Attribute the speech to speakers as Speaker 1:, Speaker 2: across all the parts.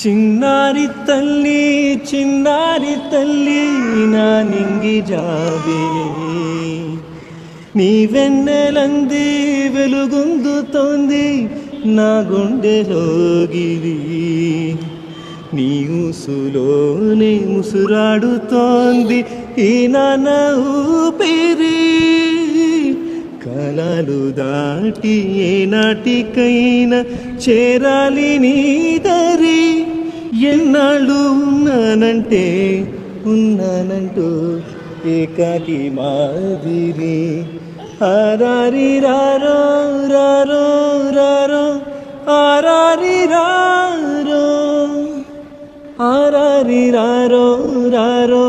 Speaker 1: చిన్నారి తల్లి నా నింగి జాబిలి నీ వెన్నెలంది వెలుగొందుతోంది నా గుండెలోగిలి నీ ఊసులోనే ముసురాడుతోంది ఈ నాన్న ఊపిరి కాలాలు దాటి ఏనాటికైనా చేరాలి నీ దరి ఎన్నాళ్ళు ఉన్నానంటూ ఏకాకి మాదిరి ఆరారి రారో రారో రారో ఆరారి రారో ఆరారి రారో రారో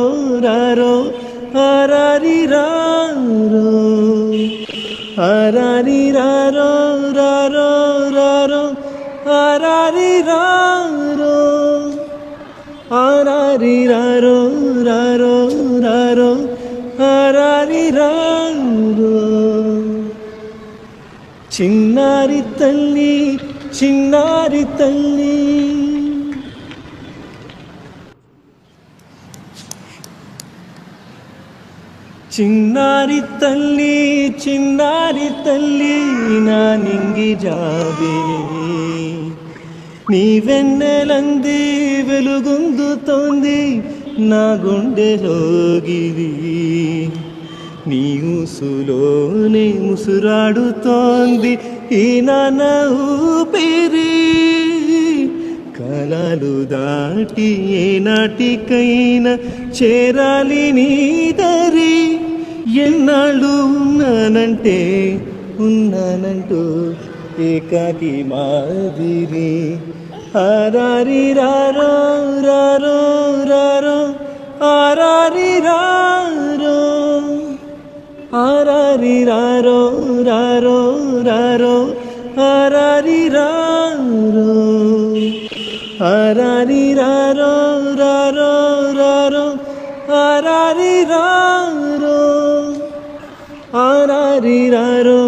Speaker 1: రారో ఆరారి రారో ఆరారి రారో రారో రారో ఆరారి రారో ఆరారి రారో రారో రారో ఆరారి రారో చిన్నారి తల్లి చిన్నారి తల్లి నా నింగి జాబిలి నీ వెన్నెలంది వెలుగొందుతోంది నా గుండెలోగిలి నీ ఊసులోనే ముసురాడుతోంది ఈ నాన్న ఊపిరి కాలాలు దాటి ఏనాటికైనా చేరాలి నీ దరి ఎన్నాళ్ళు ఉన్నానంటూ ఏకాకి మాదిరి ఆరారి రారో రారో రారో ఆరారి రారో ఆరారి రారో రారో రారో ఆరారి రారో ఆరారి రారో రారో రారో ఆరారి రారో ఆరారి రారో